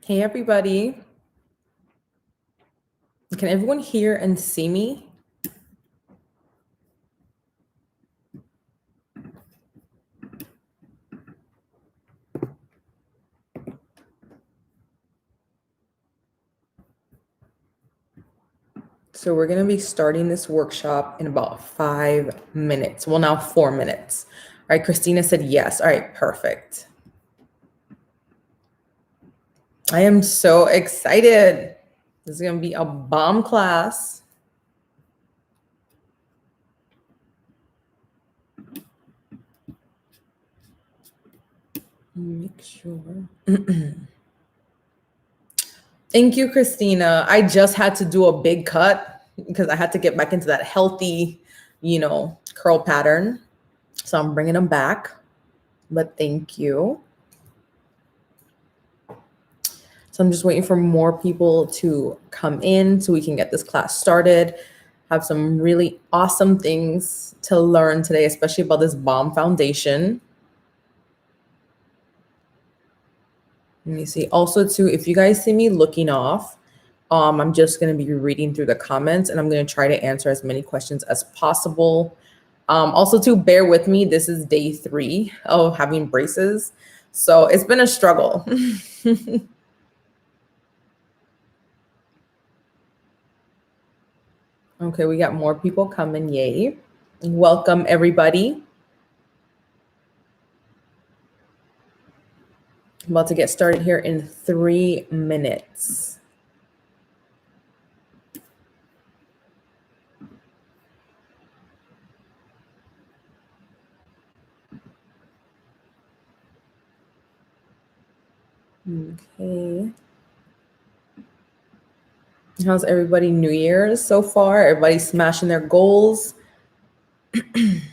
Hey, everybody. Can everyone hear and see me? So we're going to be starting this workshop in about 5 minutes. Well, now 4 minutes. All right, Christina said yes. All right, perfect. I am so excited. This is going to be a bomb class. Make sure. Thank you, Christina. I just had to do a big cut because I had to get back into that healthy, curl pattern. So I'm bringing them back, but thank you. So I'm just waiting for more people to come in so we can get this class started. Have some really awesome things to learn today, especially about this bomb foundation. Let me see. Also, too, if you guys see me looking off, I'm just going to be reading through the comments and I'm going to try to answer as many questions as possible. Also, too, bear with me. This is day 3 of having braces. So it's been a struggle. Okay, we got more people coming. Yay. Welcome, everybody. I'm about to get started here in 3 minutes. Okay. How's everybody New Year's so far? Everybody smashing their goals? I'm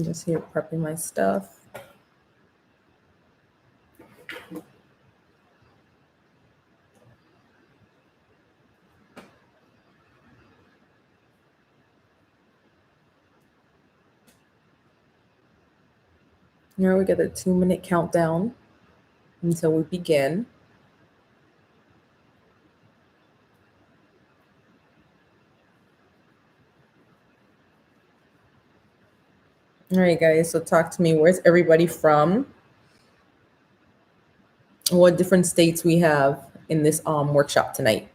just here prepping my stuff. Here we get a 2-minute countdown until we begin. All right, guys, so talk to me. Where's everybody from? What different states we have in this workshop tonight?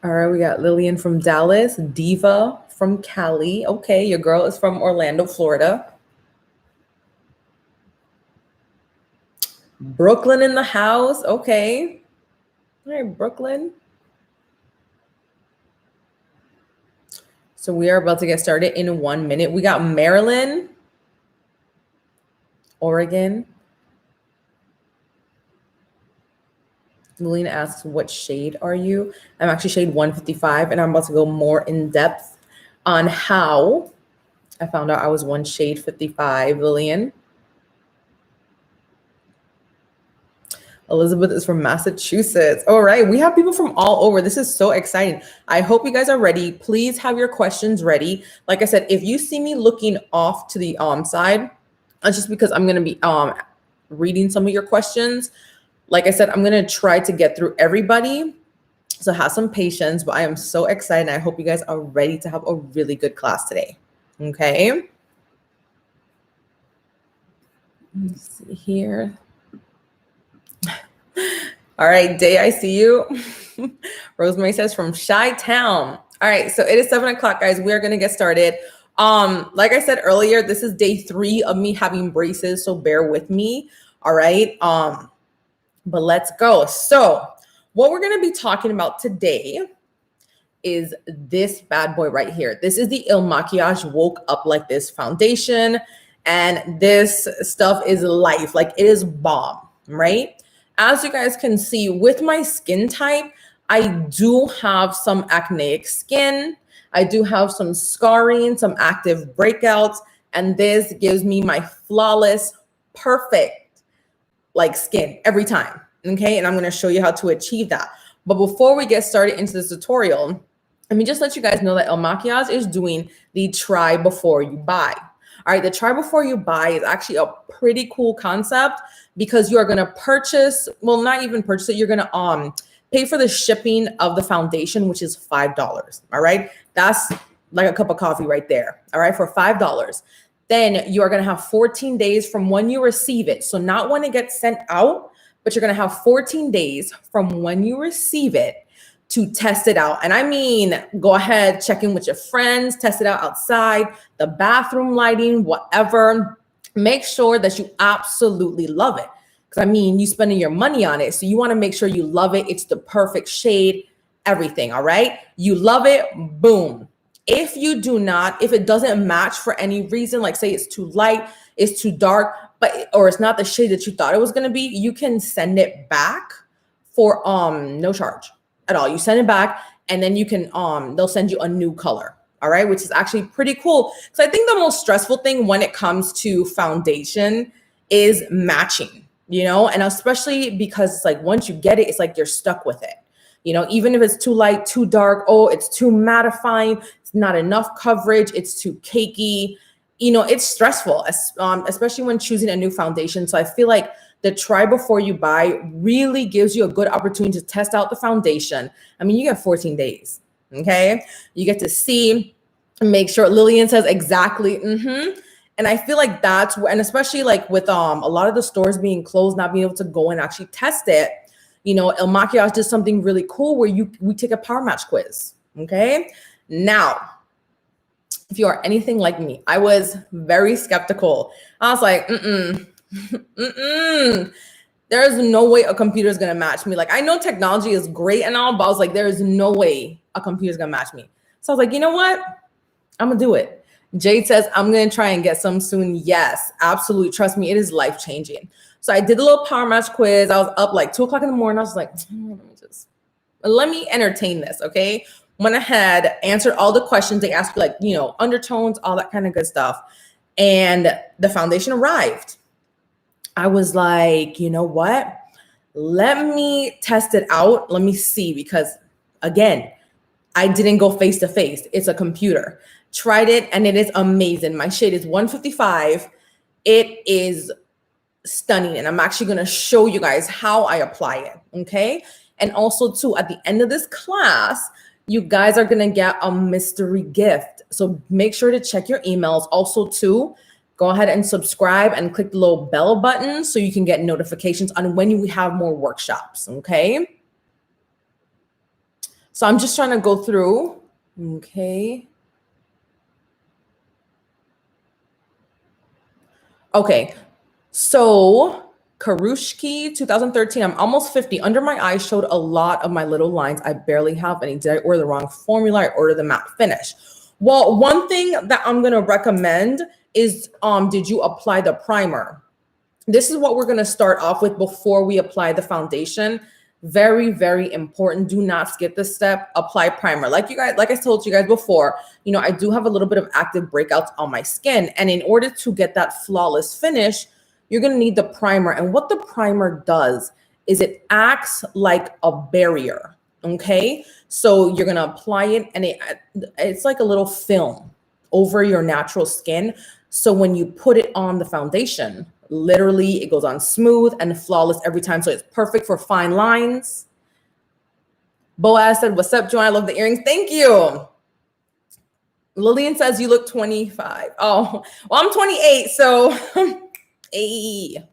All right, we got Lillian from Dallas, Diva from Cali. Okay, your girl is from Orlando, Florida. Brooklyn in the house. Okay. All right, Brooklyn. So we are about to get started in 1 minute. We got Maryland, Oregon. Lillian asks, what shade are you? I'm actually shade 155, and I'm about to go more in depth on how I found out I was one shade 55, Lillian. Elizabeth is from Massachusetts. All right, we have people from all over. This is so exciting. I hope you guys are ready. Please have your questions ready. Like I said, if you see me looking off to the side, that's just because I'm going to be reading some of your questions. Like I said, I'm going to try to get through everybody. So have some patience, but I am so excited. I hope you guys are ready to have a really good class today. Okay. Let's see here. All right, Day, I see you. Rosemary says from Chi-Town. All right, so it is 7 o'clock, guys. We are going to get started. Like I said earlier, this is day 3 of me having braces, so bear with me. All right. But let's go. So what we're going to be talking about today is this bad boy right here. This is the Il Makiage Woke Up Like This foundation. And this stuff is life. Like, it is bomb, right? As you guys can see, with my skin type, I do have some acneic skin. I do have some scarring, some active breakouts. And this gives me my flawless, perfect like skin every time. Okay. And I'm going to show you how to achieve that. But before we get started into this tutorial, let me just let you guys know that El Maquillage is doing the try before you buy. All right, the try before you buy is actually a pretty cool concept because you are going to purchase, well, not even purchase it, you're going to pay for the shipping of the foundation, which is $5. All right, that's like a cup of coffee right there. All right, for $5. Then you are going to have 14 days from when you receive it. So not when it gets sent out, but you're going to have 14 days from when you receive it to test it out. And I mean, go ahead, check in with your friends, test it out outside, the bathroom lighting, whatever. Make sure that you absolutely love it. Because I mean, you spending your money on it. So you want to make sure you love it. It's the perfect shade, everything. All right. You love it. Boom. If you do not, if it doesn't match for any reason, like say it's too light, it's too dark, or it's not the shade that you thought it was going to be, you can send it back for no charge at all. You send it back and then you can they'll send you a new color. All right, which is actually pretty cool. So I think the most stressful thing when it comes to foundation is matching, you know, and especially because it's like once you get it, it's like you're stuck with it. You know, even if it's too light, too dark, oh, it's too mattifying, it's not enough coverage, it's too cakey. You know, it's stressful, especially when choosing a new foundation. So I feel like the try before you buy really gives you a good opportunity to test out the foundation. I mean, you get 14 days, okay? You get to see, make sure. Lillian says exactly, And I feel like that's where, and especially like with a lot of the stores being closed, not being able to go and actually test it, you know, El Maquillage does something really cool where we take a PowerMatch quiz, okay? Now, if you are anything like me, I was very skeptical. I was like, there's no way a computer is going to match me. Like, I know technology is great and all, but I was like, there's no way a computer is going to match me. So I was like, you know what? I'm going to do it. Jade says, I'm going to try and get some soon. Yes, absolutely. Trust me, it is life-changing. So I did a little PowerMatch quiz. I was up like 2 o'clock in the morning. I was like, let me entertain this, okay? Went ahead, answered all the questions. They asked you, like, you know, undertones, all that kind of good stuff. And the foundation arrived. I was like, you know what? Let me test it out. Let me see, because again, I didn't go face to face. It's a computer. Tried it and it is amazing. My shade is 155. It is stunning. And I'm actually going to show you guys how I apply it. Okay. And also too, at the end of this class, you guys are going to get a mystery gift. So make sure to check your emails. Also too, go ahead and subscribe and click the little bell button so you can get notifications on when we have more workshops, okay? So I'm just trying to go through, okay? Okay, so Karushki 2013, I'm almost 50. Under my eyes showed a lot of my little lines. I barely have any. Did I order the wrong formula? I ordered the matte finish. Well, one thing that I'm gonna recommend is, did you apply the primer? This is what we're gonna start off with before we apply the foundation. Very, very important. Do not skip this step. Apply primer. Like I told you guys before, you know, I do have a little bit of active breakouts on my skin. And in order to get that flawless finish, you're gonna need the primer. And what the primer does is it acts like a barrier, okay? So you're gonna apply it and it's like a little film over your natural skin. So when you put it on the foundation, literally it goes on smooth and flawless every time. So it's perfect for fine lines. Boaz said, what's up, Joanna? I love the earrings. Thank you. Lillian says you look 25. Oh, well, I'm 28, so hey.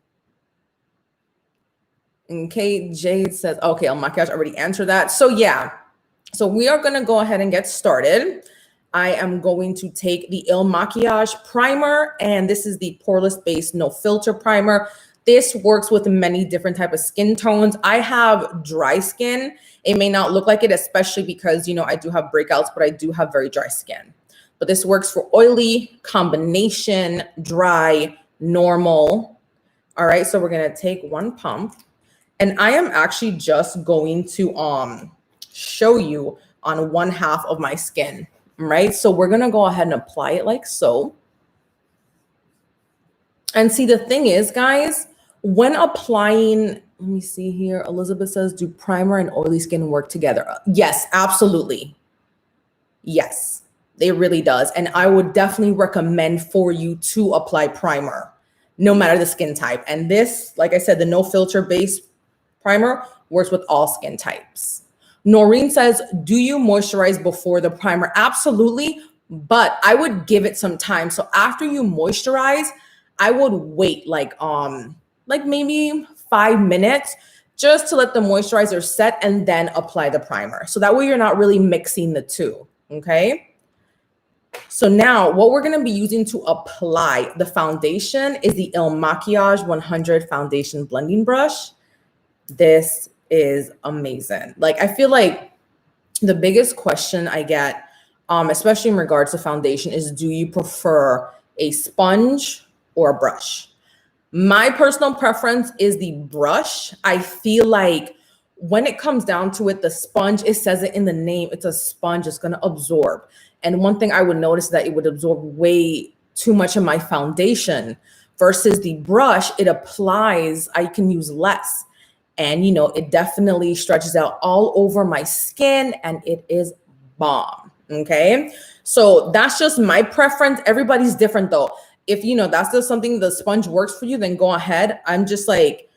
Okay, Jade says, okay, oh my gosh, I already answered that. So yeah, so we are gonna go ahead and get started. I am going to take the Il Maquillage primer, and this is the poreless base no filter primer. This works with many different types of skin tones. I have dry skin. It may not look like it, especially because, you know, I do have breakouts, but I do have very dry skin. But this works for oily, combination, dry, normal. All right, so we're gonna take one pump, and I am actually just going to show you on one half of my skin. Right, so we're gonna go ahead and apply it like so. And see, the thing is, guys, when applying, let me see here. Elizabeth says, do primer and oily skin work together? Yes, absolutely. Yes, it really does. And I would definitely recommend for you to apply primer, no matter the skin type. And this, like I said, the no filter based primer works with all skin types. Noreen says, do you moisturize before the primer? Absolutely, but I would give it some time. So after you moisturize, I would wait like maybe 5 minutes just to let the moisturizer set and then apply the primer. So that way you're not really mixing the two, okay? So now what we're gonna be using to apply the foundation is the Il Makiage 100 Foundation Blending Brush. This is amazing. Like, I feel like the biggest question I get, especially in regards to foundation, is do you prefer a sponge or a brush? My personal preference is the brush. I feel like when it comes down to it, the sponge, it says it in the name, it's a sponge, it's gonna absorb. And one thing I would notice that it would absorb way too much of my foundation versus the brush, it applies, I can use less. And, you know, it definitely stretches out all over my skin and it is bomb. Okay. So that's just my preference. Everybody's different though. If, you know, that's just something the sponge works for you, then go ahead. I'm just like,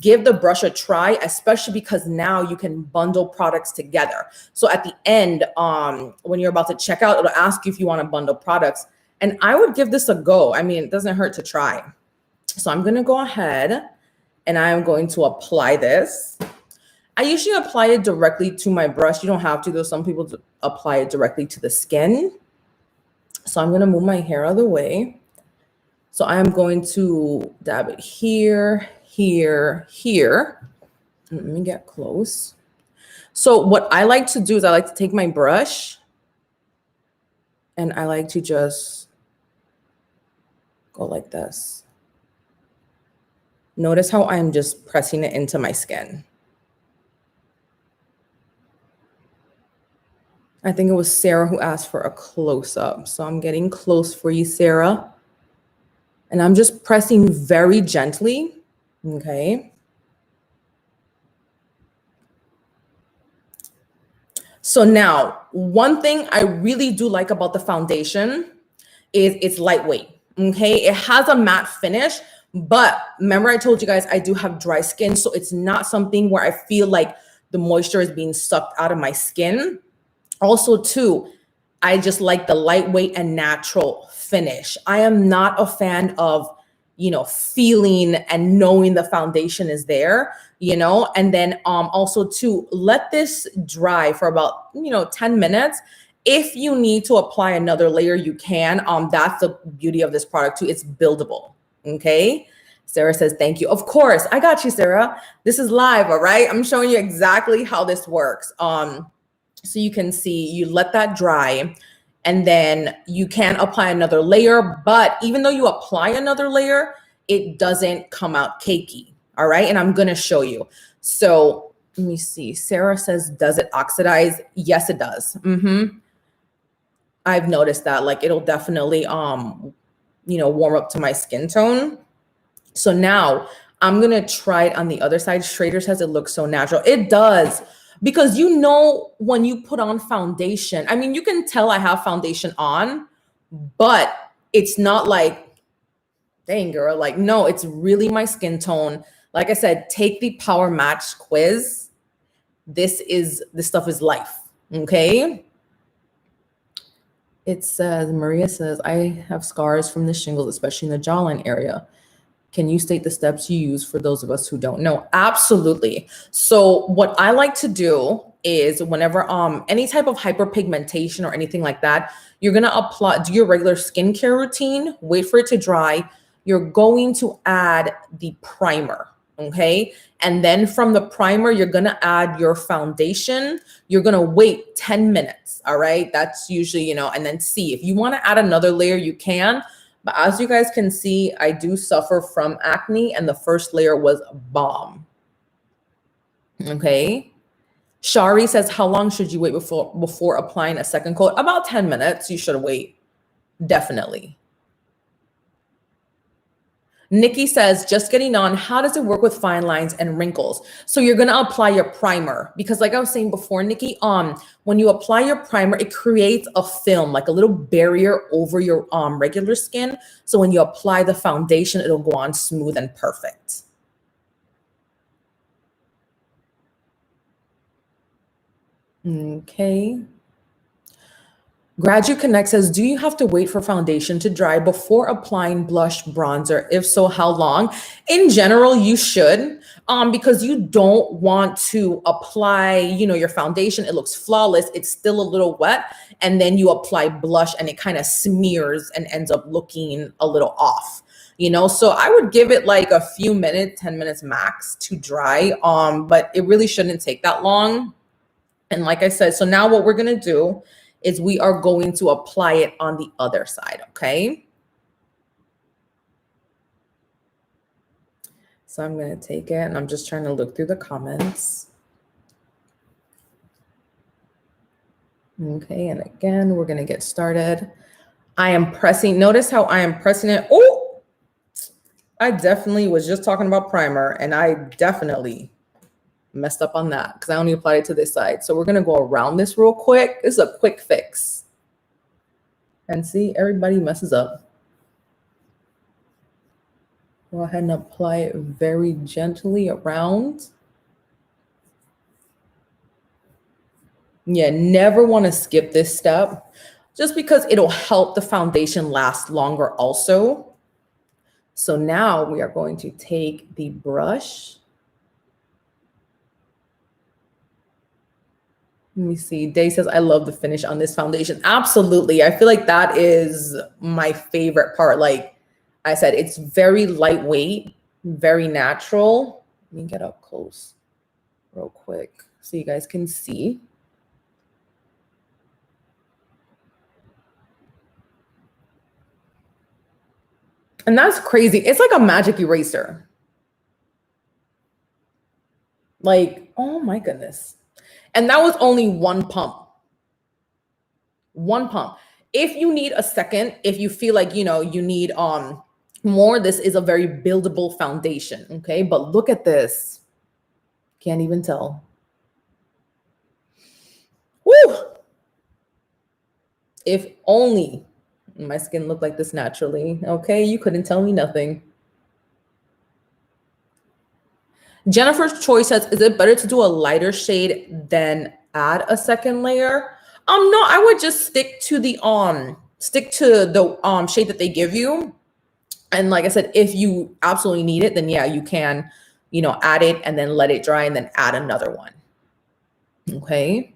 give the brush a try, especially because now you can bundle products together. So at the end, when you're about to check out, it'll ask you if you want to bundle products. And I would give this a go. I mean, it doesn't hurt to try. So I'm going to go ahead and I'm going to apply this. I usually apply it directly to my brush. You don't have to, though. Some people apply it directly to the skin. So I'm going to move my hair out of the way. So I am going to dab it here, here, here. Let me get close. So what I like to do is I like to take my brush and I like to just go like this. Notice how I'm just pressing it into my skin. I think it was Sarah who asked for a close-up. So I'm getting close for you, Sarah. And I'm just pressing very gently, okay? So now, one thing I really do like about the foundation is it's lightweight, okay? It has a matte finish, but remember I told you guys I do have dry skin, so it's not something where I feel like the moisture is being sucked out of my skin. Also, too, I just like the lightweight and natural finish. I am not a fan of, you know, feeling and knowing the foundation is there, you know, and then also too, let this dry for about, 10 minutes. If you need to apply another layer, you can. That's the beauty of this product too. It's buildable. Okay. Sarah says, thank you. Of course. I got you, Sarah. This is live. All right. I'm showing you exactly how this works. So you can see, you let that dry and then you can apply another layer. But even though you apply another layer, it doesn't come out cakey. All right. And I'm going to show you. So let me see. Sarah says, does it oxidize? Yes, it does. I've noticed that, like, it'll definitely, warm up to my skin tone. So now I'm going to try it on the other side. Schrader says it looks so natural. It does. Because when you put on foundation, I mean, you can tell I have foundation on, but it's not like, dang girl, like, no, it's really my skin tone. Like I said, take the PowerMatch quiz. This stuff is life, okay? It says, Maria says, I have scars from the shingles, especially in the jawline area. Can you state the steps you use for those of us who don't know? Absolutely. So what I like to do is whenever any type of hyperpigmentation or anything like that, you're gonna do your regular skincare routine, wait for it to dry. You're going to add the primer, okay? And then from the primer, you're gonna add your foundation. You're gonna wait 10 minutes, all right? That's usually, and then see. If you wanna add another layer, you can. But as you guys can see, I do suffer from acne and the first layer was bomb. Okay. Shari says, how long should you wait before applying a second coat? About 10 minutes. You should wait. Definitely. Nikki says, just getting on, how does it work with fine lines and wrinkles? So you're gonna apply your primer because like I was saying before, Nikki, when you apply your primer, it creates a film, like a little barrier over your regular skin. So when you apply the foundation, it'll go on smooth and perfect. Okay. Graduate Connect says, do you have to wait for foundation to dry before applying blush bronzer? If so, how long? In general, you should, because you don't want to apply, your foundation. It looks flawless. It's still a little wet. And then you apply blush and it kind of smears and ends up looking a little off. So I would give it like a few minutes, 10 minutes max to dry. But it really shouldn't take that long. And like I said, so now what we're going to do is we are going to apply it on the other side, okay? So I'm going to take it and I'm just trying to look through the comments. Okay, and again, we're going to get started. I am pressing, notice how I am pressing it. Oh, I definitely was just talking about primer and I definitely messed up on that because I only applied it to this side. So we're going to go around this real quick. This is a quick fix. And see, everybody messes up. Go ahead and apply it very gently around. Yeah, never want to skip this step just because it'll help the foundation last longer also. So now we are going to take the brush. Let me see. Day says, I love the finish on this foundation. Absolutely. I feel like that is my favorite part. Like I said, it's very lightweight, very natural. Let me get up close real quick so you guys can see. And that's crazy. It's like a magic eraser. Like, oh my goodness. And that was only one pump. One pump. If you need a second, if you feel like, you need more, this is a very buildable foundation, okay? But look at this. Can't even tell. Woo! If only my skin looked like this naturally, okay? You couldn't tell me nothing. Jennifer's Choice says, is it better to do a lighter shade than add a second layer? No, I would just stick to the shade that they give you. And like I said, if you absolutely need it, then yeah, you can, add it and then let it dry and then add another one. Okay.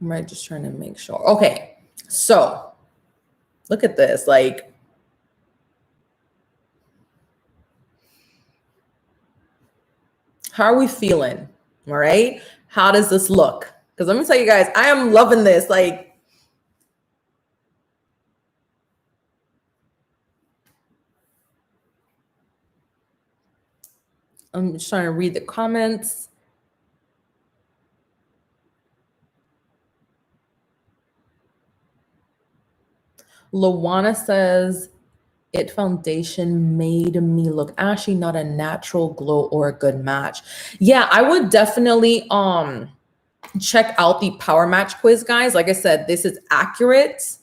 I'm right, just trying to make sure. Okay. So look at this. Like, how are we feeling? All right. How does this look? Because let me tell you guys, I am loving this. Like, I'm just trying to read the comments. Luana says, it foundation made me look ashy, not a natural glow or a good match. Yeah, I would definitely check out the PowerMatch quiz, guys. Like I said, this is accurate.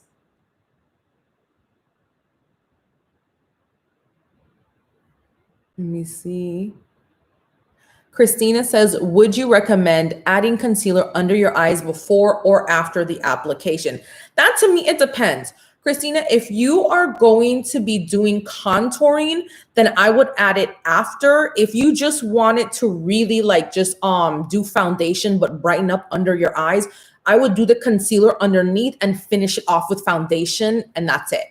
Let me see. Christina says, would you recommend adding concealer under your eyes before or after the application? That to me, it depends. Christina, if you are going to be doing contouring, then I would add it after. If you just wanted to really like just do foundation but brighten up under your eyes, I would do the concealer underneath and finish it off with foundation, and that's it.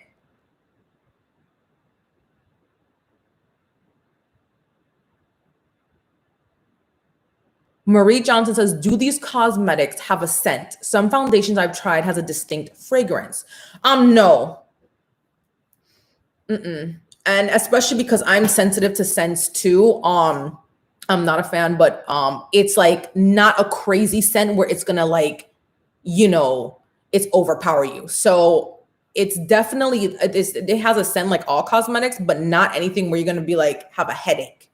Marie Johnson says, do these cosmetics have a scent? Some foundations I've tried has a distinct fragrance. No. And especially because I'm sensitive to scents too. I'm not a fan, but it's like not a crazy scent where it's gonna like, it's overpower you. So it's definitely, it has a scent like all cosmetics, but not anything where you're going to be like, have a headache.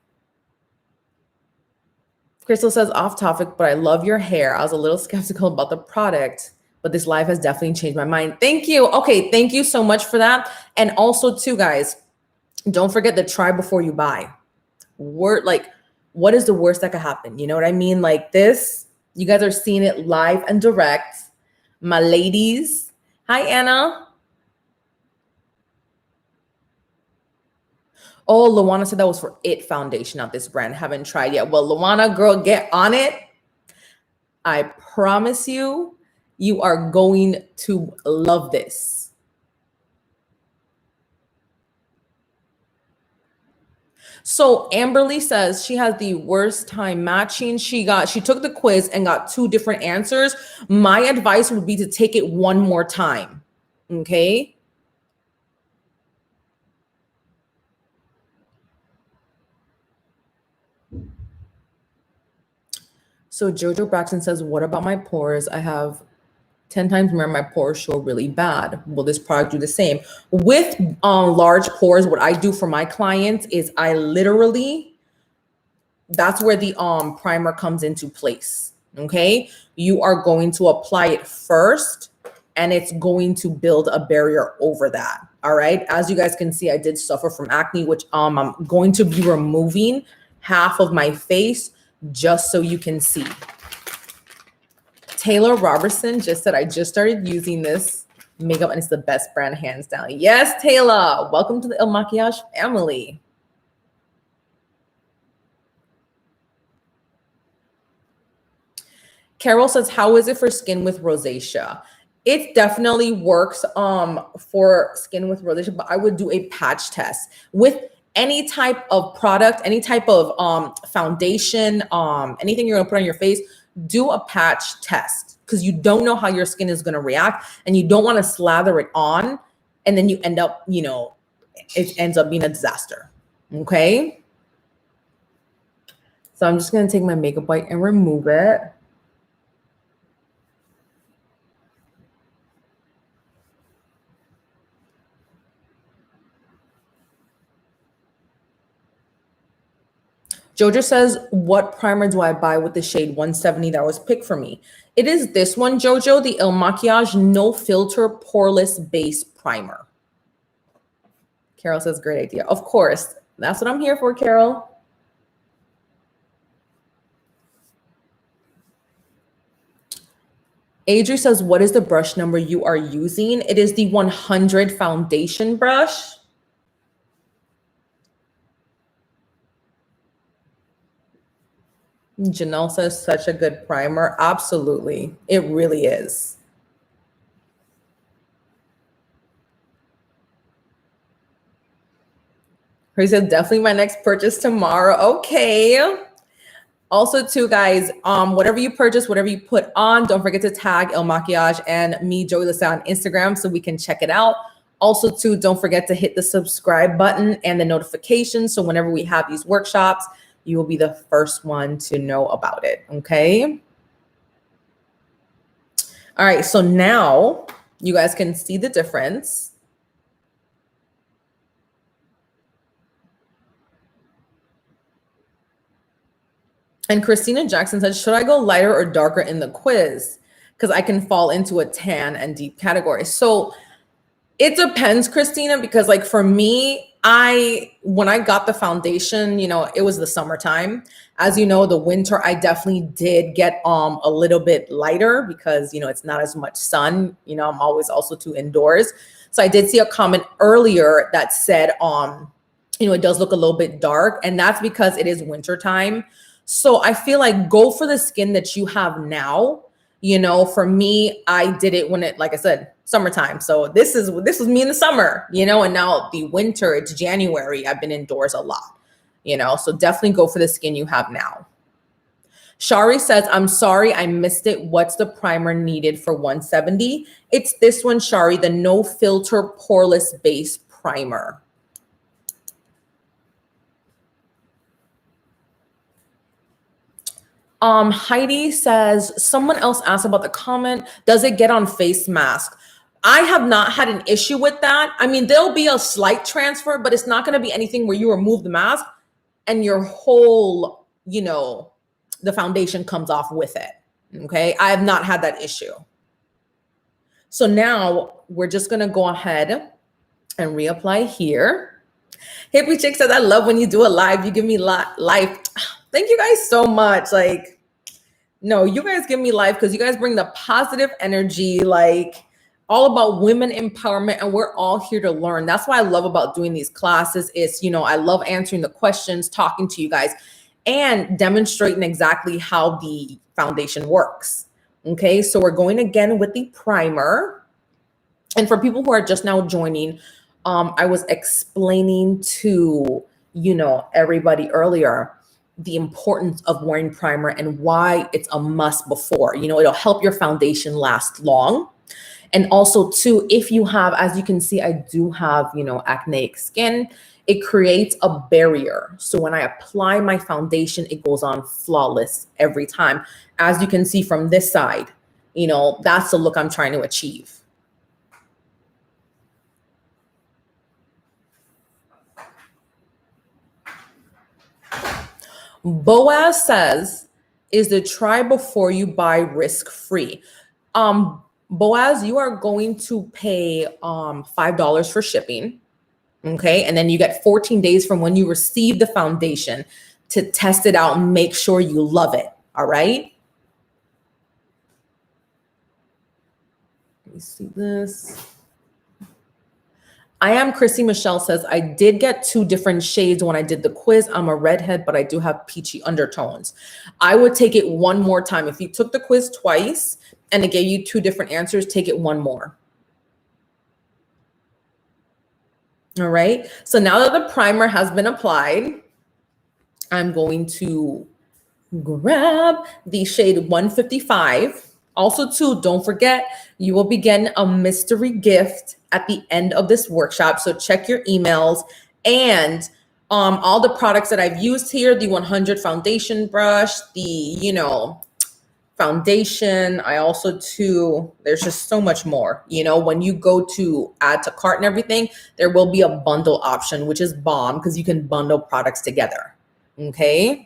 Crystal says, off topic, but I love your hair. I was a little skeptical about the product, but this live has definitely changed my mind. Thank you. Okay, thank you so much for that. And also too, guys, don't forget to try before you buy. What is the worst that could happen? You know what I mean? Like this, you guys are seeing it live and direct. My ladies. Hi, Anna. Oh, Luana said that was for It Foundation, not this brand. Haven't tried yet. Well, Luana, girl, get on it. I promise you, you are going to love this. So Amberly says she has the worst time matching. She took the quiz and got 2 different answers. My advice would be to take it one more time. Okay. So Jojo Braxton says, what about my pores? I have 10 times more, my pores show really bad. Will this product do the same? With large pores, what I do for my clients is I literally, that's where the primer comes into place. Okay. You are going to apply it first and it's going to build a barrier over that. All right. As you guys can see, I did suffer from acne, which I'm going to be removing half of my face just so you can see. Taylor Robertson just said, I just started using this makeup and it's the best brand hands down. Yes, Taylor, welcome to the Il Maquillage family. Carol says, how is it for skin with rosacea? It definitely works for skin with rosacea, but I would do a patch test with any type of product, any type of foundation, anything you're gonna put on your face. Do a patch test because you don't know how your skin is going to react and you don't want to slather it on and then you end up, you know, it ends up being a disaster. Okay. So I'm just going to take my makeup wipe and remove it. Jojo says, what primer do I buy with the shade 170 that was picked for me? It is this one, Jojo, the Il Maquillage No Filter Poreless Base Primer. Carol says, great idea. Of course. That's what I'm here for, Carol. Adri says, what is the brush number you are using? It is the 100 foundation brush. Janelle says, such a good primer. Absolutely. It really is. He said, definitely my next purchase tomorrow. Okay. Also, too, guys, whatever you purchase, whatever you put on, don't forget to tag Il Maquillage and me, Joey Lisa, on Instagram so we can check it out. Also, too, don't forget to hit the subscribe button and the notifications. So whenever we have these workshops, you will be the first one to know about it. Okay. All right. So now you guys can see the difference. And Christina Jackson said, should I go lighter or darker in the quiz? Because I can fall into a tan and deep category. So it depends, Christina, because like for me, when I got the foundation, you know, it was the summertime. As you know, the winter, I definitely did get a little bit lighter because, you know, it's not as much sun. You know, I'm always also too indoors. So I did see a comment earlier that said, you know, it does look a little bit dark, and that's because it is winter time. So I feel like go for the skin that you have now. You know, for me, I did it when it, like I said, summertime. So this was me in the summer, you know, and now the winter, it's January. I've been indoors a lot, you know, so definitely go for the skin you have now. Shari says, I'm sorry, I missed it. What's the primer needed for 170? It's this one, Shari, the No Filter Poreless Base Primer. Heidi says, someone else asked about the comment. Does it get on face mask? I have not had an issue with that. I mean, there'll be a slight transfer, but it's not going to be anything where you remove the mask and your whole, the foundation comes off with it. Okay. I have not had that issue. So now we're just going to go ahead and reapply here. Hippie Chick says, I love when you do a live. You give me life. Thank you guys so much. Like, no, you guys give me life because you guys bring the positive energy, like all about women empowerment. And we're all here to learn. That's what I love about doing these classes is, I love answering the questions, talking to you guys and demonstrating exactly how the foundation works. Okay, so we're going again with the primer. And for people who are just now joining, I was explaining to, everybody earlier, the importance of wearing primer and why it's a must before. It'll help your foundation last long. And also too, if you have, as you can see, I do have, acneic skin, it creates a barrier. So when I apply my foundation, it goes on flawless every time. As you can see from this side, that's the look I'm trying to achieve. Boaz says, is the try before you buy risk-free? Boaz, you are going to pay $5 for shipping. Okay. And then you get 14 days from when you receive the foundation to test it out and make sure you love it. All right. Let me see this. I am Chrissy Michelle says, I did get 2 different shades when I did the quiz. I'm a redhead, but I do have peachy undertones. I would take it one more time. If you took the quiz twice and it gave you 2 different answers, take it one more. All right. So now that the primer has been applied, I'm going to grab the shade 155. Also, too, don't forget, you will be getting a mystery gift at the end of this workshop. So check your emails and all the products that I've used here, the 100 foundation brush, the, foundation. I also too, there's just so much more, when you go to add to cart and everything, there will be a bundle option, which is bomb because you can bundle products together. Okay.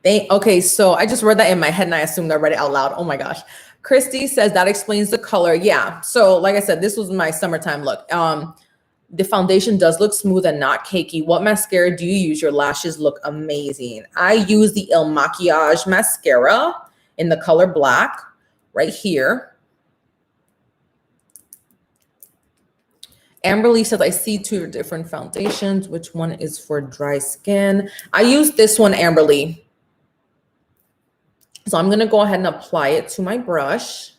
Okay, so I just read that in my head and I assumed I read it out loud. Oh my gosh. Christy says that explains the color. Yeah. So like I said, this was my summertime look. The foundation does look smooth and not cakey. What mascara do you use? Your lashes look amazing. I use the Il Makiage mascara in the color black right here. Amberly says, I see 2 different foundations. Which one is for dry skin? I use this one, Amberly. So I'm going to go ahead and apply it to my brush.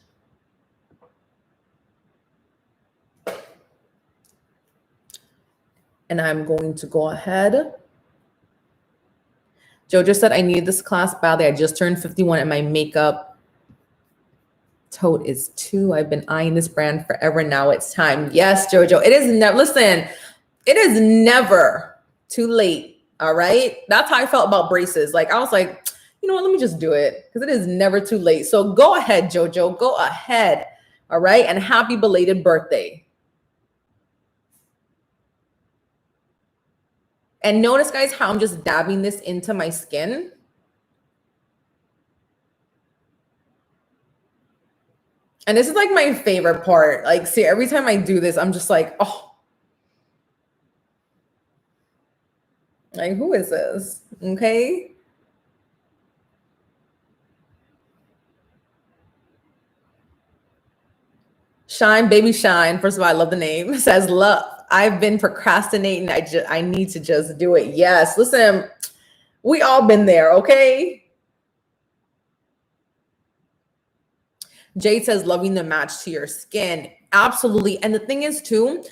And I'm going to go ahead. Jojo said, I need this class badly. I just turned 51 and my makeup tote is 2. I've been eyeing this brand forever. Now it's time. Yes, Jojo. It is never, listen, it is never too late. All right. That's how I felt about braces. Like, I was like, you know what, let me just do it because it is never too late. So go ahead, Jojo, go ahead. All right. And happy belated birthday. And notice, guys, how I'm just dabbing this into my skin. And this is like my favorite part. Like, see, every time I do this, I'm just like, oh, like, who is this? Okay. Shine, baby shine. First of all, I love the name. It says, love. I've been procrastinating. I need to just do it. Yes. Listen, we all been there. Okay. Jade says, loving the match to your skin. Absolutely. And the thing is too,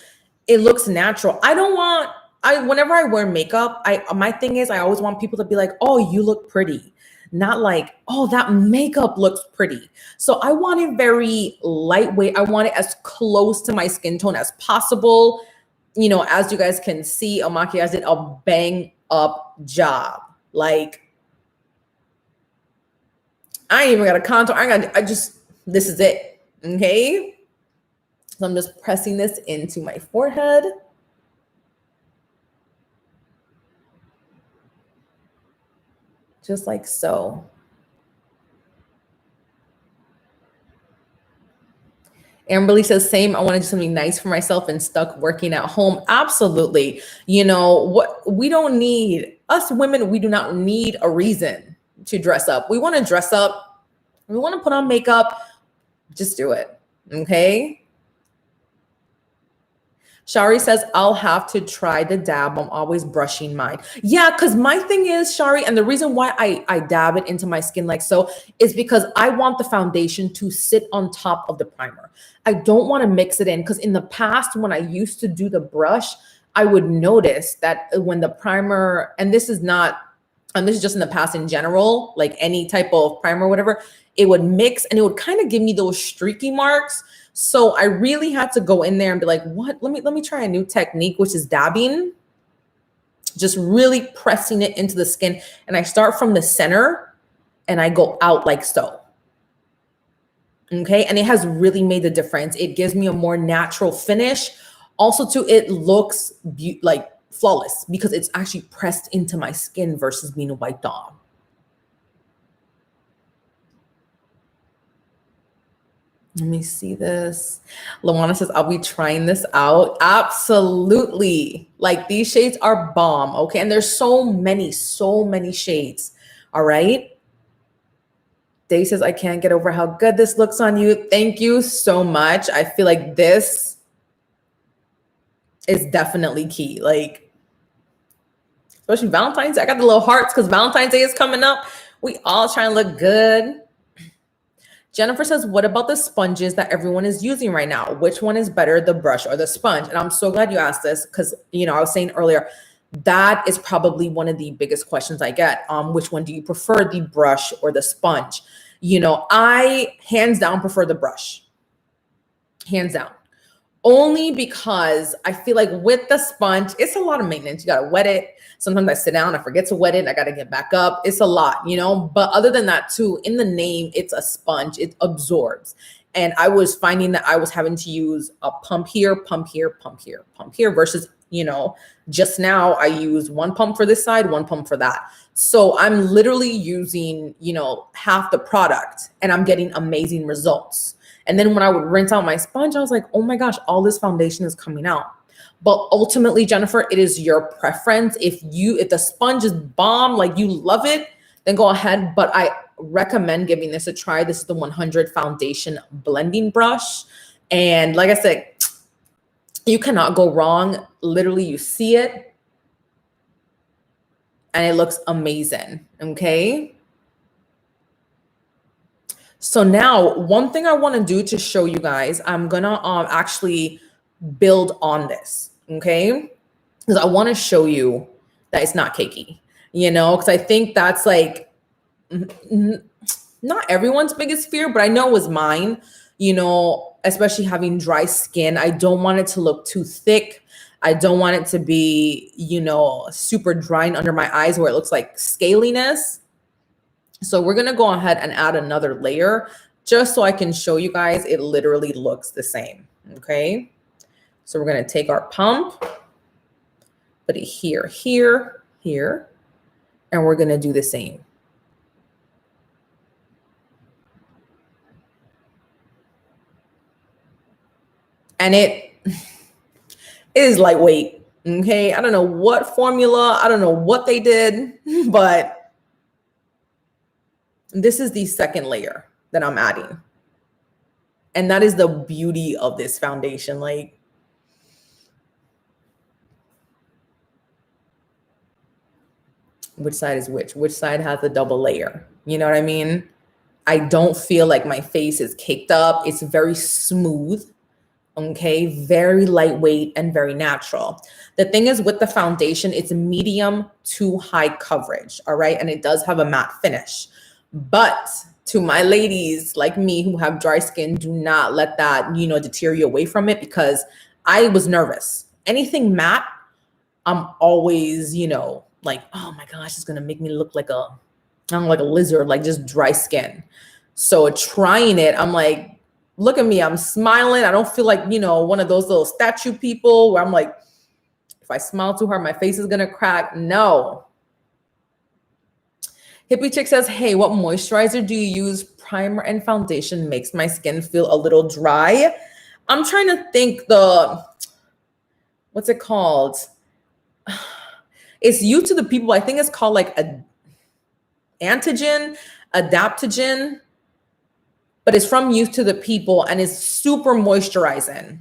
it looks natural. Whenever I wear makeup, my thing is I always want people to be like, oh, you look pretty. not like, oh, that makeup looks pretty. So I want it very lightweight. I want it as close to my skin tone as possible. You know, as you guys can see, Makiage did a bang up job. Like, I ain't even got a contour. This is it. Okay. So I'm just pressing this into my forehead. Just like so. Amberly says, same. I want to do something nice for myself and stuck working at home. Absolutely. You know what? We don't need, us women, we do not need a reason to dress up. We want to dress up. We want to put on makeup. Just do it. Okay. Shari says, I'll have to try the dab. I'm always brushing mine. Yeah, because my thing is, Shari, and the reason why I dab it into my skin like so is because I want the foundation to sit on top of the primer. I don't want to mix it in, because in the past, when I used to do the brush, I would notice that when the primer, and this is not, and this is just in the past in general, like any type of primer or whatever, it would mix and it would kind of give me those streaky marks. So I really had to go in there and be like, what? Let me try a new technique, which is dabbing, just really pressing it into the skin. And I start from the center and I go out like so. Okay. And it has really made the difference. It gives me a more natural finish. Also too, it looks like flawless because it's actually pressed into my skin versus being wiped off. Let me see this. Lawana says, I'll be trying this out. Absolutely. Like, these shades are bomb. Okay. And there's so many shades. All right. Day says, I can't get over how good this looks on you. Thank you so much. I feel like this is definitely key. Like, especially Valentine's Day. I got the little hearts because Valentine's Day is coming up. We all trying to look good. Jennifer says, what about the sponges that everyone is using right now? Which one is better, the brush or the sponge? And I'm so glad you asked this because, you know, I was saying earlier, that is probably one of the biggest questions I get. Which one do you prefer, the brush or the sponge? You know, I hands down prefer the brush. Hands down. Only because I feel like with the sponge, it's a lot of maintenance. You got to wet it. Sometimes I sit down, I forget to wet it. I got to get back up. It's a lot, you know, but other than that too, in the name, it's a sponge. It absorbs. And I was finding that I was having to use a pump here, pump here, pump here, pump here versus, you know, just now I use one pump for this side, one pump for that. So I'm literally using, you know, half the product and I'm getting amazing results. And then when I would rinse out my sponge, I was like, oh my gosh, all this foundation is coming out. But ultimately, Jennifer, it is your preference. If the sponge is bomb, like you love it, then go ahead. But I recommend giving this a try. This is the 100 foundation blending brush. And like I said, you cannot go wrong. Literally, you see it and it looks amazing. Okay. So now one thing I want to do to show you guys, I'm going to actually build on this. Okay. Because I want to show you that it's not cakey, you know, because I think that's like not everyone's biggest fear, but I know it was mine, you know, especially having dry skin. I don't want it to look too thick. I don't want it to be, you know, super drying under my eyes where it looks like scaliness. So we're going to go ahead and add another layer just so I can show you guys it literally looks the same. Okay. So we're going to take our pump, put it here, here, here, and we're going to do the same. And it is lightweight. Okay. I don't know what formula, I don't know what they did, but this is the second layer that I'm adding. And that is the beauty of this foundation. Like, which side is which side has the double layer? You know what I mean? I don't feel like my face is caked up. It's very smooth. Okay, very lightweight and very natural. The thing is with the foundation, it's medium to high coverage, all right? And it does have a matte finish. But to my ladies like me who have dry skin, do not let that, deter you away from it, because I was nervous. Anything matte, I'm always, like, oh my gosh, it's gonna make me look like like a lizard, like just dry skin. So trying it, I'm like, look at me, I'm smiling. I don't feel like, one of those little statue people where I'm like, if I smile too hard, my face is gonna crack. No. Hippie Chick says, hey, what moisturizer do you use? Primer and foundation makes my skin feel a little dry. I'm trying to think what's it called? It's You to the People. I think it's called like a adaptogen, but it's from Youth to the People and it's super moisturizing.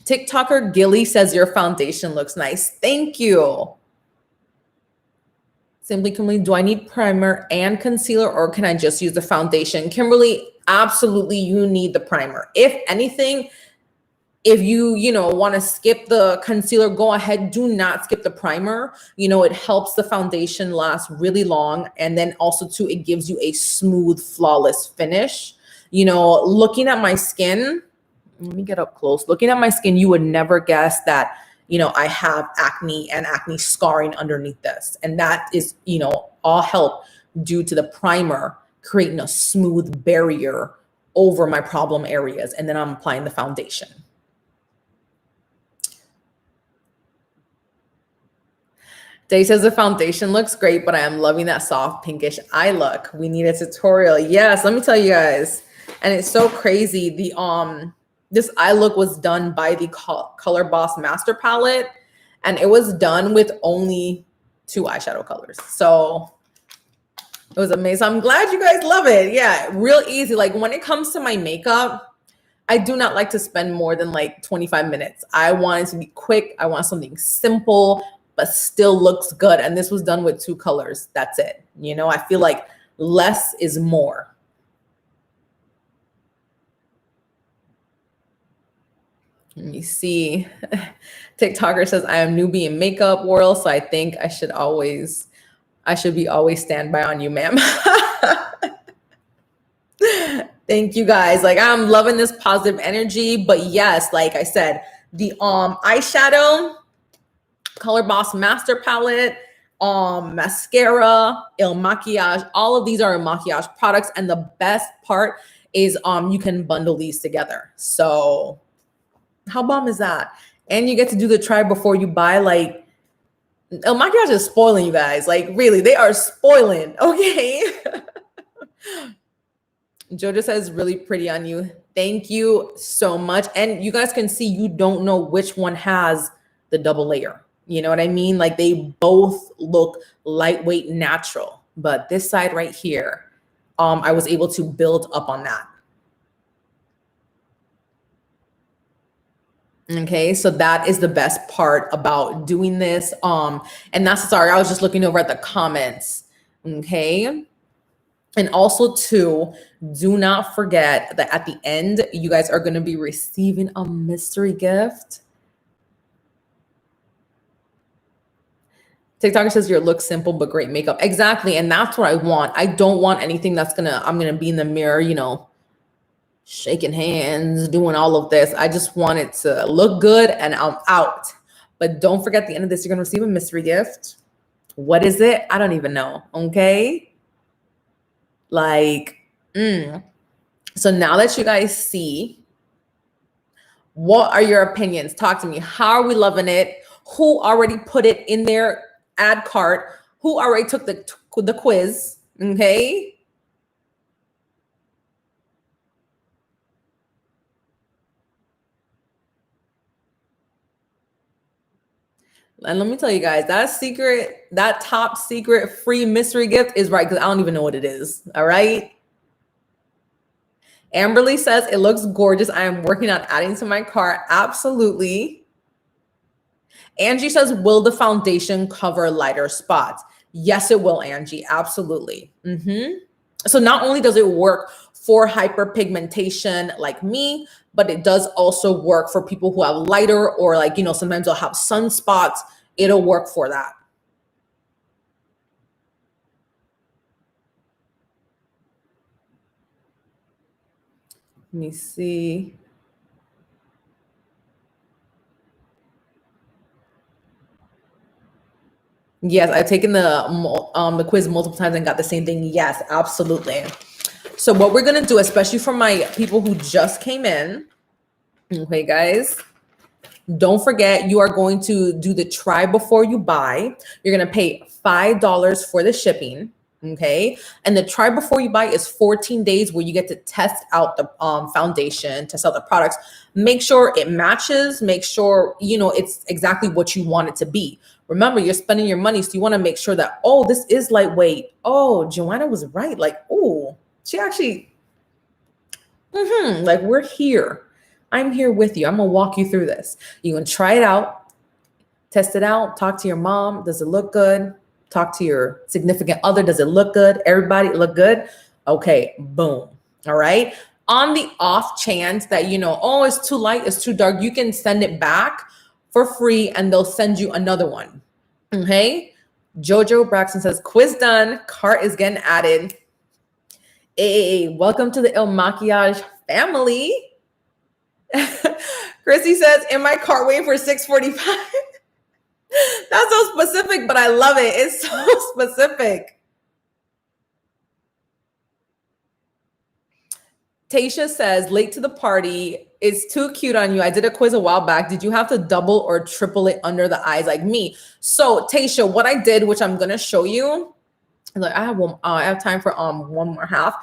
TikToker Gilly says your foundation looks nice. Thank you. Simply Kimberly, do I need primer and concealer or can I just use the foundation? Kimberly, absolutely you need the primer. If anything, if you want to skip the concealer, go ahead. Do not skip the primer. It helps the foundation last really long. And then also too, it gives you a smooth, flawless finish. Looking at my skin, let me get up close. Looking at my skin, you would never guess that, I have acne and acne scarring underneath this. And that is, all help due to the primer creating a smooth barrier over my problem areas. And then I'm applying the foundation. Day says the foundation looks great, but I am loving that soft pinkish eye look. We need a tutorial. Yes, let me tell you guys. And it's so crazy. This eye look was done by the Color Boss Master Palette, and it was done with only 2 eyeshadow colors. So it was amazing. I'm glad you guys love it. Yeah, real easy. Like when it comes to my makeup, I do not like to spend more than like 25 minutes. I want it to be quick. I want something simple, but still looks good. And this was done with 2 colors. That's it. I feel like less is more. Let me see. TikToker says, I am newbie in makeup world, so I think I should be always standby on you, ma'am. Thank you guys. Like I'm loving this positive energy, but yes, like I said, the eyeshadow, Color Boss Master Palette, mascara, Il Makiage, all of these are Il Makiage products. And the best part is you can bundle these together. So how bomb is that? And you get to do the try before you buy. Like Il Makiage is spoiling you guys. Like really, they are spoiling. Okay. Jojo says really pretty on you. Thank you so much. And you guys can see you don't know which one has the double layer. You know what I mean? Like they both look lightweight, natural, but this side right here, I was able to build up on that. Okay, so that is the best part about doing this. And that's, sorry, I was just looking over at the comments. Okay. And also too, do not forget that at the end, you guys are going to be receiving a mystery gift. TikToker says your look simple, but great makeup. Exactly. And that's what I want. I don't want anything that's I'm going to be in the mirror, shaking hands, doing all of this. I just want it to look good and I'm out. But don't forget, at the end of this, you're going to receive a mystery gift. What is it? I don't even know. Okay. Like, so now that you guys see, what are your opinions? Talk to me. How are we loving it? Who already put it in their ad cart? Who already took the quiz? Okay. And let me tell you guys, that top secret free mystery gift is right, because I don't even know what it is. All right. Amberly says, it looks gorgeous. I am working on adding to my cart. Absolutely. Angie says, will the foundation cover lighter spots? Yes, it will, Angie. Absolutely. So not only does it work for hyperpigmentation like me, but it does also work for people who have lighter or like, you know, sometimes they'll have sunspots. It'll work for that. Let me see. Yes, I've taken the quiz multiple times and got the same thing. Yes, absolutely. So what we're gonna do, especially for my people who just came in, okay, guys, don't forget you are going to do the try before you buy. You're gonna pay $5 for the shipping. Okay, and the try before you buy is 14 days where you get to test out the foundation, test out the products, make sure it matches, make sure you know it's exactly what you want it to be. Remember, you're spending your money, so you want to make sure that, oh, this is lightweight. Oh, Joanna was right. Like, oh, she actually, like we're here. I'm here with you. I'm gonna walk you through this. You can try it out, test it out, talk to your mom. Does it look good? Talk to your significant other. Does it look good? Everybody look good? Okay, boom. All right. On the off chance that, you know, oh, it's too light, it's too dark, you can send it back for free and they'll send you another one. Okay. Jojo Braxton says, quiz done. Cart is getting added. Hey, welcome to the Il Maquillage family. Chrissy says, in my cart waiting for 6:45. That's so specific, but I love it. It's so specific. Tasha says, late to the party. It's too cute on you. I did a quiz a while back. Did you have to double or triple it under the eyes like me? So Tasha, what I did, which I'm going to show you, like I have time for one more half.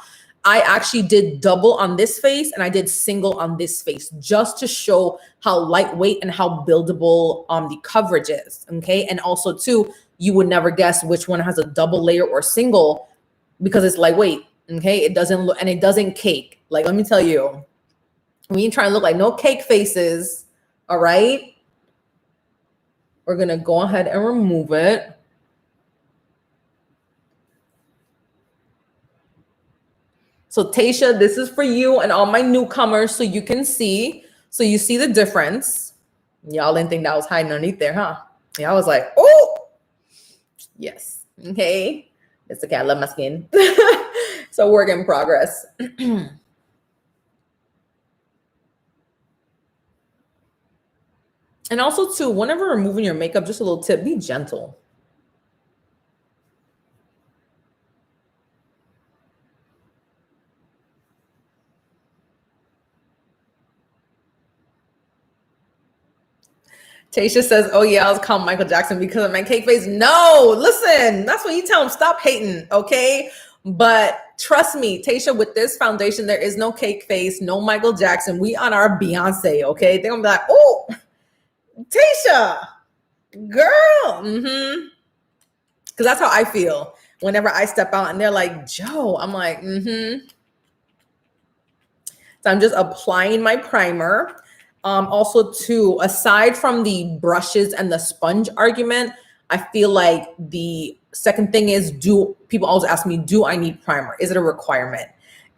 I actually did double on this face and I did single on this face just to show how lightweight and how buildable the coverage is. Okay. And also too, you would never guess which one has a double layer or single because it's lightweight. Okay. It doesn't look, and it doesn't cake. Like, let me tell you, when you try and look like no cake faces. All right. We're going to go ahead and remove it. So Tasha, this is for you and all my newcomers so you can see. So you see the difference. Y'all didn't think that was hiding underneath there, huh? Y'all was like, oh, yes. Okay. It's okay. I love my skin. So work in progress. And also too, whenever removing your makeup, just a little tip, be gentle. Tasha says, oh yeah, I was called Michael Jackson because of my cake face. No, listen, that's when you tell them stop hating, okay? But trust me, Tasha, with this foundation, there is no cake face, no Michael Jackson. We on our Beyonce, okay? They're gonna be like, oh, Tasha, girl. Because that's how I feel whenever I step out and they're like, Joe, I'm like, So I'm just applying my primer. Also too, aside from the brushes and the sponge argument, I feel like the second thing is, people always ask me, do I need primer? Is it a requirement?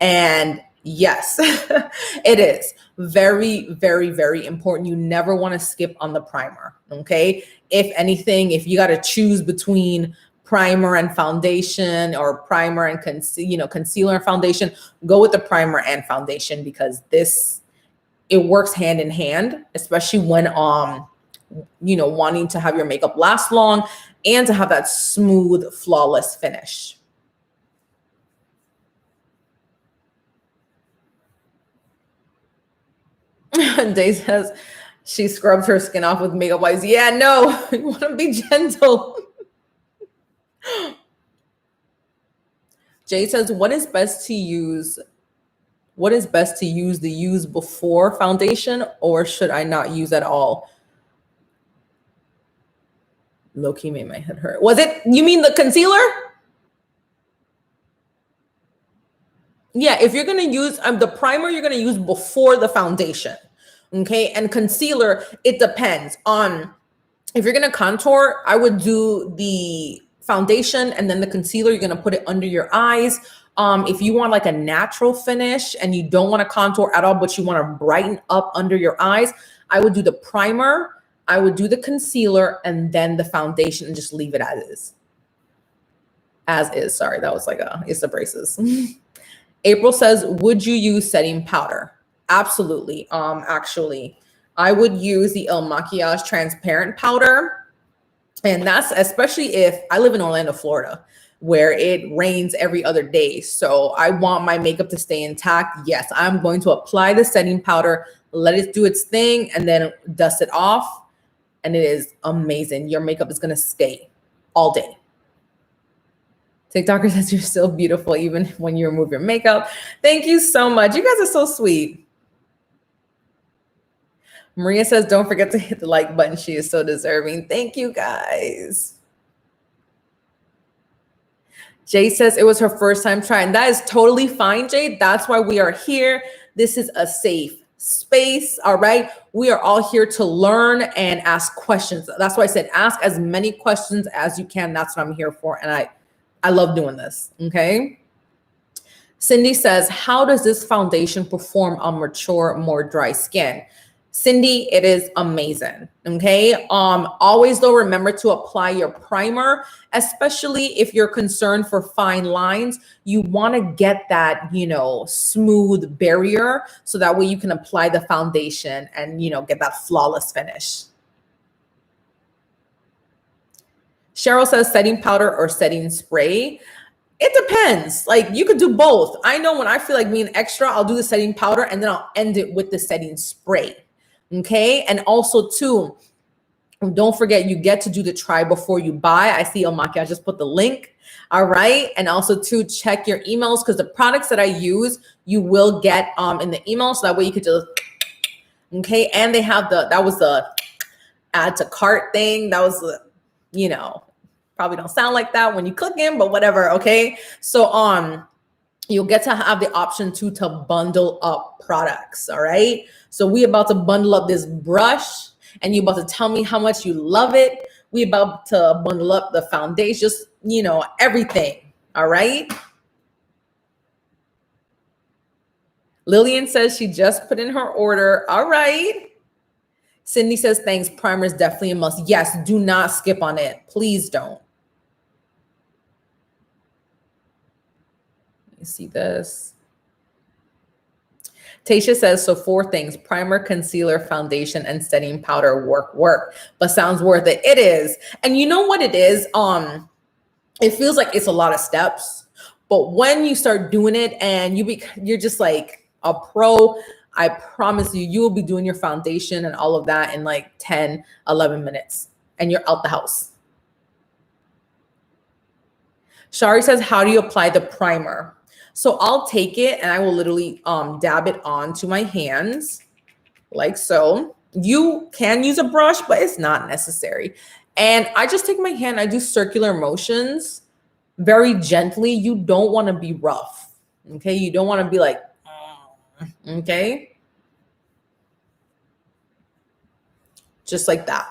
And yes, it is very, very, very important. You never want to skip on the primer. Okay. If anything, if you got to choose between primer and foundation or primer and concealer and foundation, go with the primer and foundation because it works hand in hand, especially when wanting to have your makeup last long and to have that smooth, flawless finish. Day says she scrubs her skin off with makeup wipes. Yeah, no, you want to be gentle. Jay says, what is best to use the use before foundation, or should I not use at all? Low-key made my head hurt. You mean the concealer? Yeah, if you're going to use the primer, you're going to use before the foundation. Okay. And concealer, it depends on if you're going to contour, I would do the foundation and then the concealer, you're going to put it under your eyes. If you want like a natural finish and you don't want to contour at all, but you want to brighten up under your eyes, I would do the primer, I would do the concealer, and then the foundation, and just leave it as is. As is, sorry, that was like it's the braces. April says, would you use setting powder? Absolutely. Actually, I would use the El Maquiage transparent powder. And that's especially if I live in Orlando, Florida, where it rains every other day. So I want my makeup to stay intact. Yes, I'm going to apply the setting powder, let it do its thing, and then dust it off. And it is amazing. Your makeup is going to stay all day. TikToker says you're still beautiful even when you remove your makeup. Thank you so much. You guys are so sweet. Maria says, don't forget to hit the like button. She is so deserving. Thank you, guys. Jay says it was her first time trying. That is totally fine, Jay. That's why we are here. This is a safe space, all right? We are all here to learn and ask questions. That's why I said ask as many questions as you can. That's what I'm here for. And I love doing this, okay? Cindy says, how does this foundation perform on mature, more dry skin? Cindy, it is amazing, okay? Always though, remember to apply your primer, especially if you're concerned for fine lines. You wanna get that, smooth barrier so that way you can apply the foundation and, get that flawless finish. Cheryl says setting powder or setting spray. It depends. Like you could do both. I know when I feel like being extra, I'll do the setting powder and then I'll end it with the setting spray. Okay. And also too, don't forget you get to do the try before you buy. I see Omaki, I just put the link. All right. And also to check your emails because the products that I use, you will get in the email. So that way you could just, okay. And they have that was the add to cart thing. That was the, probably don't sound like that when you click in, but whatever, okay? So you'll get to have the option to bundle up products, all right? So we about to bundle up this brush and you about to tell me how much you love it. We about to bundle up the foundation, just, everything, all right? Lillian says she just put in her order, all right. Cindy says, thanks, primer is definitely a must. Yes, do not skip on it, please don't. You see this? Tasha says, so 4 things: primer, concealer, foundation, and setting powder. Work, but sounds worth it. It is. And you know what it is? It feels like it's a lot of steps, but when you start doing it and you're just like a pro, I promise you will be doing your foundation and all of that in like 10, 11 minutes and you're out the house. Shari says, how do you apply the primer? So I'll take it and I will literally dab it onto my hands like so. You can use a brush, but it's not necessary. And I just take my hand, I do circular motions very gently. You don't want to be rough, okay? You don't want to be like, okay? Just like that.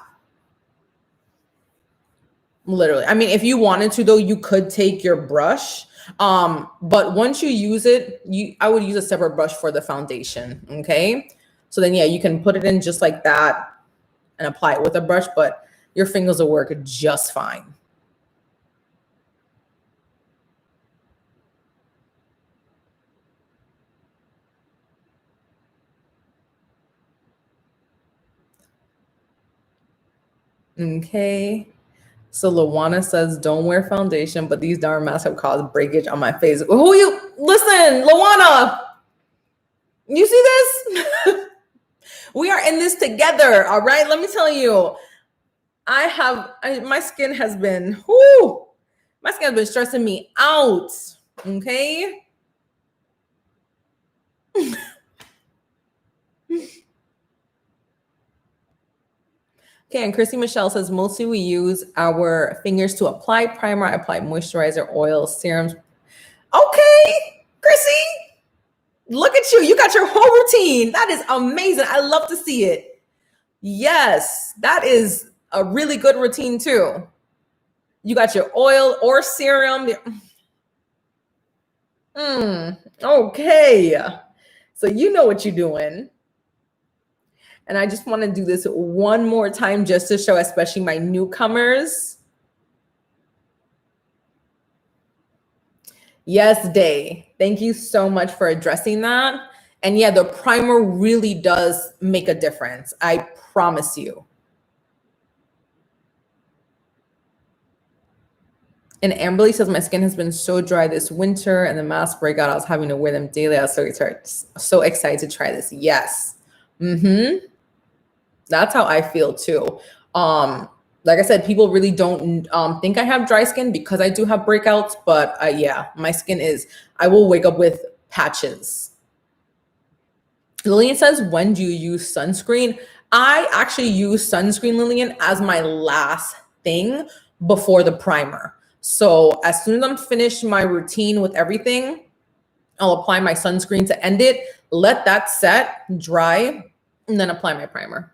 Literally. I mean, if you wanted to though, you could take your brush. But once you use it, I would use a separate brush for the foundation. Okay. So then, yeah, you can put it in just like that and apply it with a brush, but your fingers will work just fine. Okay. So Lawana says, don't wear foundation, but these darn masks have caused breakage on my face. Listen, Lawana, you see this? We are in this together, all right? Let me tell you, my skin has been, my skin has been stressing me out, okay? Okay, and Chrissy Michelle says, mostly we use our fingers to apply primer. I apply moisturizer, oil, serums. Okay, Chrissy, look at you. You got your whole routine. That is amazing. I love to see it. Yes, that is a really good routine too. You got your oil or serum. Okay. So you know what you're doing. And I just want to do this one more time just to show, especially my newcomers. Yes, Day. Thank you so much for addressing that. And yeah, the primer really does make a difference. I promise you. And Amberly says, my skin has been so dry this winter and the mask breakout, I was having to wear them daily. I was so excited to try this. Yes. That's how I feel too. Like I said, people really don't think I have dry skin because I do have breakouts, but yeah, my skin is, I will wake up with patches. Lillian says, when do you use sunscreen? I actually use sunscreen, Lillian, as my last thing before the primer. So as soon as I'm finished my routine with everything, I'll apply my sunscreen to end it, let that set, dry, and then apply my primer.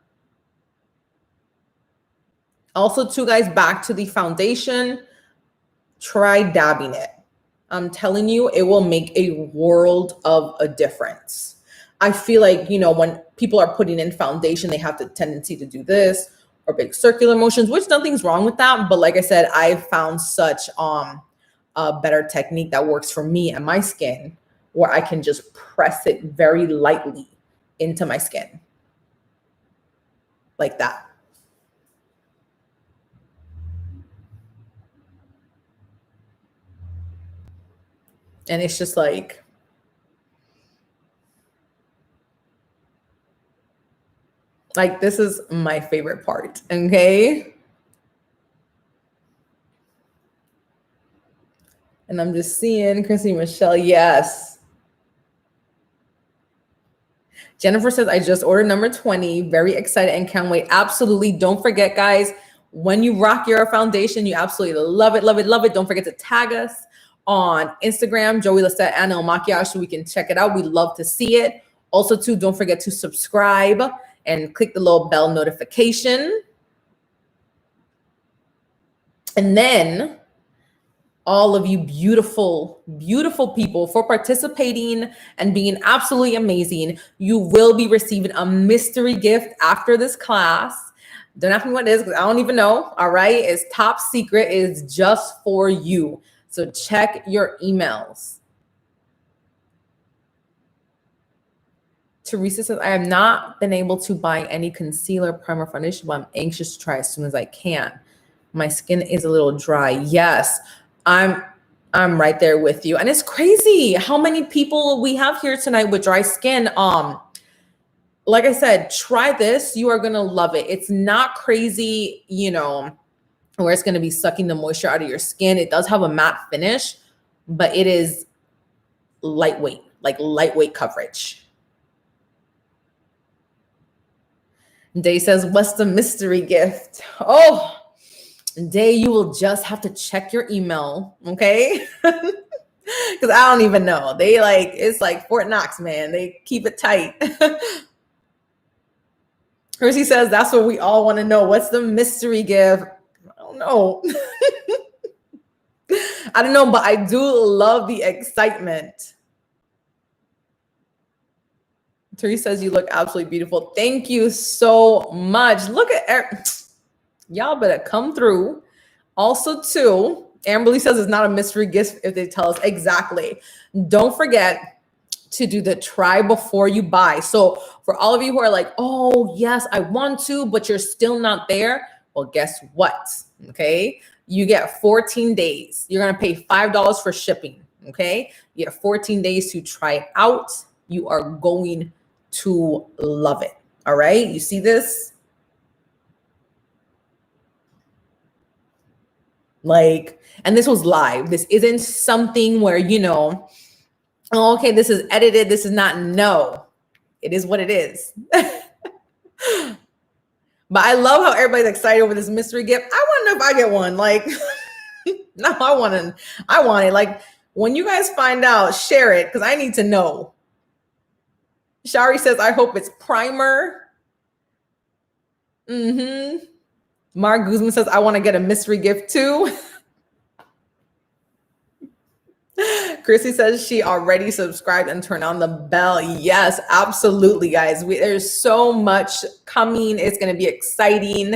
Also, too, guys, back to the foundation, try dabbing it. I'm telling you, it will make a world of a difference. I feel like, you know, when people are putting in foundation, they have the tendency to do this or big circular motions, which nothing's wrong with that. But like I said, I've found such a better technique that works for me and my skin, where I can just press it very lightly into my skin like that. And it's just like this is my favorite part. Okay. And I'm just seeing Chrissy Michelle. Yes. Jennifer says, I just ordered number 20. Very excited and can't wait. Absolutely. Don't forget, guys, when you rock your foundation, you absolutely love it, love it, love it. Don't forget to tag us on Instagram, Joey Lisette and El Maquiage, so we can check it out. We love to see it. Also, too, don't forget to subscribe and click the little bell notification. And then all of you beautiful, beautiful people for participating and being absolutely amazing. You will be receiving a mystery gift after this class. Don't ask me what it is because I don't even know. All right. It's top secret. It's just for you. So check your emails. Teresa says, I have not been able to buy any concealer, primer, foundation, but I'm anxious to try as soon as I can. My skin is a little dry. Yes, I'm right there with you. And it's crazy how many people we have here tonight with dry skin. Like I said, try this. You are going to love it. It's not crazy, you know, where it's going to be sucking the moisture out of your skin. It does have a matte finish, but it is lightweight, like lightweight coverage. Day says, what's the mystery gift? Oh, Day, you will just have to check your email, okay? Because I don't even know. They it's like Fort Knox, man. They keep it tight. Hersey says, that's what we all want to know. What's the mystery gift? I don't know. I don't know, but I do love the excitement. Teresa says, you look absolutely beautiful. Thank you so much. Look at y'all better come through. Also, too, Amberly says it's not a mystery gift if they tell us exactly. Don't forget to do the try before you buy. So for all of you who are like, oh, yes, I want to, but you're still not there. Well, guess what? Okay. You get 14 days. You're going to pay $5 for shipping. Okay. You get 14 days to try it out. You are going to love it. All right. You see this? And this was live. This isn't something where, you know, oh, okay, this is edited. This is not. No, it is what it is. But I love how everybody's excited over this mystery gift. I want to know if I get one. No, I want it. Like, when you guys find out, share it because I need to know. Shari says, I hope it's primer. Mark Guzman says, I want to get a mystery gift too. Chrissy says she already subscribed and turned on the bell. Yes, absolutely, guys. There's so much coming. It's going to be exciting.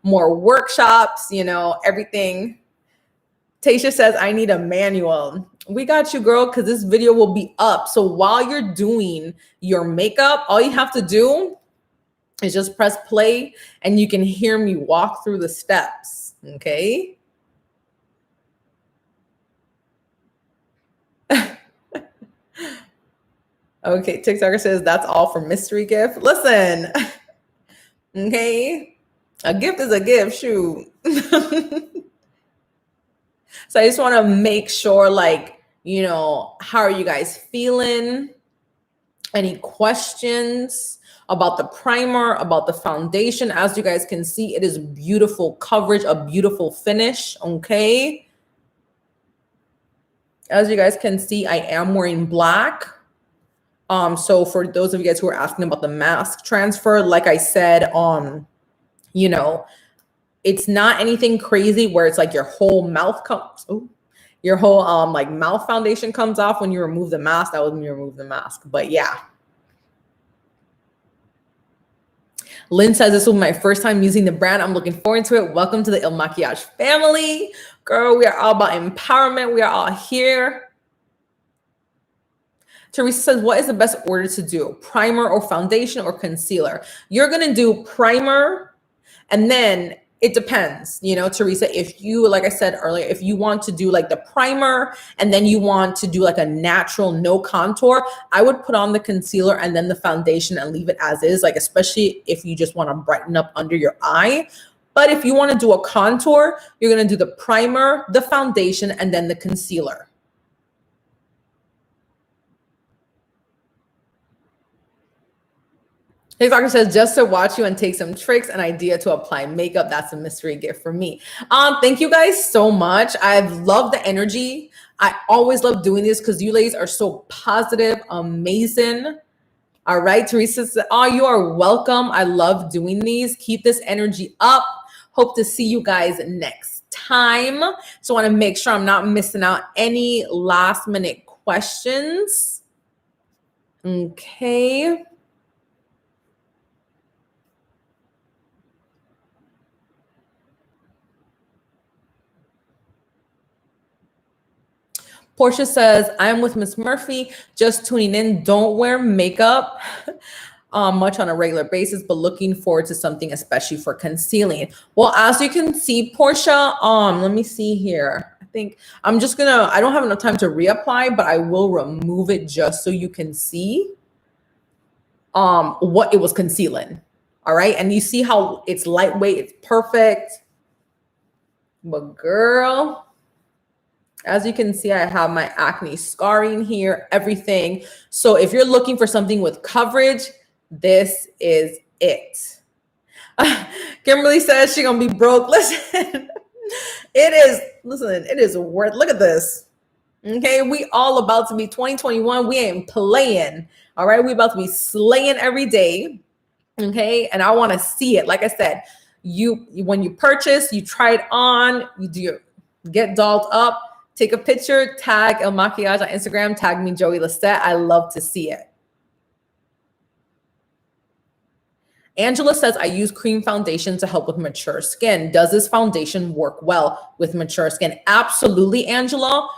More workshops, everything. Tasha says, I need a manual. We got you, girl, because this video will be up. So while you're doing your makeup, all you have to do is just press play and you can hear me walk through the steps, okay? Okay, TikToker says, that's all for mystery gift. Listen, okay? A gift is a gift, shoot. So I just want to make sure, how are you guys feeling? Any questions about the primer, about the foundation? As you guys can see, it is beautiful coverage, a beautiful finish, okay? As you guys can see, I am wearing black. So for those of you guys who are asking about the mask transfer, like I said, it's not anything crazy where it's like your whole mouth comes, your whole mouth foundation comes off when you remove the mask. That was when you remove the mask. But yeah. Lynn says, this was my first time using the brand. I'm looking forward to it. Welcome to the Il Maquillage family. Girl, we are all about empowerment. We are all here. Teresa says, what is the best order to do? Primer or foundation or concealer? You're going to do primer, and then it depends, Teresa, if you, like I said earlier, if you want to do like the primer and then you want to do like a natural no contour, I would put on the concealer and then the foundation and leave it as is, like, especially if you just want to brighten up under your eye. But if you want to do a contour, you're going to do the primer, the foundation, and then the concealer. Hey, Doctor says, just to watch you and take some tricks and idea to apply makeup. That's a mystery gift for me. Thank you guys so much. I've loved the energy. I always love doing this because you ladies are so positive, amazing. All right, Teresa says, oh, you are welcome. I love doing these. Keep this energy up. Hope to see you guys next time. So I want to make sure I'm not missing out any last minute questions. Okay. Portia says, I'm with Miss Murphy, just tuning in. Don't wear makeup much on a regular basis, but looking forward to something, especially for concealing. Well, as you can see, Portia, let me see here. I think I'm just I don't have enough time to reapply, but I will remove it just so you can see what it was concealing. All right. And you see how it's lightweight, it's perfect. But girl, as you can see, I have my acne scarring here, everything. So if you're looking for something with coverage, this is it. Kimberly says she's gonna be broke. Listen, it is worth, look at this. Okay, we all about to be 2021. We ain't playing. All right, we about to be slaying every day. Okay, and I want to see it. Like I said, when you purchase, you try it on, get dolled up. Take a picture, tag Il Maquillage on Instagram, tag me Joey Lisette. I love to see it. Angela says, I use cream foundation to help with mature skin. Does this foundation work well with mature skin? Absolutely, Angela.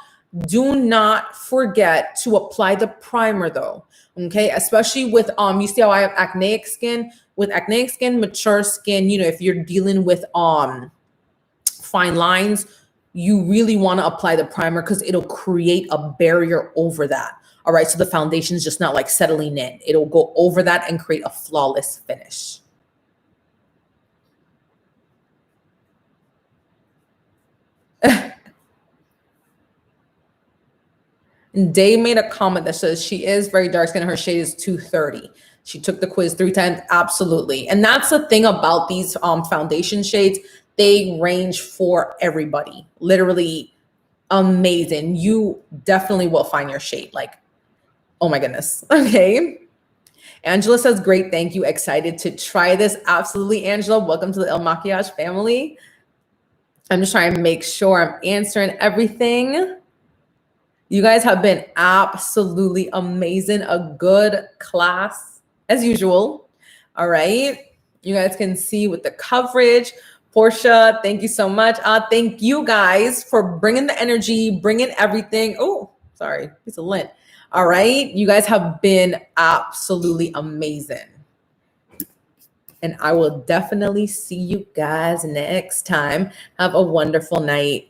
Do not forget to apply the primer though. Okay, especially with you see how I have acneic skin? With acneic skin, mature skin, if you're dealing with fine lines, you really want to apply the primer because it'll create a barrier over that. All right, so the foundation is just not like settling in. It'll go over that and create a flawless finish. Day made a comment that says she is very dark skinned. Her shade is 230. She took the quiz 3 times. Absolutely. And that's the thing about these foundation shades. They range for everybody. Literally amazing. You definitely will find your shade. Like, oh my goodness. Okay. Angela says, great. Thank you. Excited to try this. Absolutely, Angela. Welcome to the Il Maquillage family. I'm just trying to make sure I'm answering everything. You guys have been absolutely amazing. A good class as usual. All right. You guys can see with the coverage. Portia, thank you so much. Thank you guys for bringing the energy, bringing everything. Oh, sorry, piece of lint. All right. You guys have been absolutely amazing. And I will definitely see you guys next time. Have a wonderful night.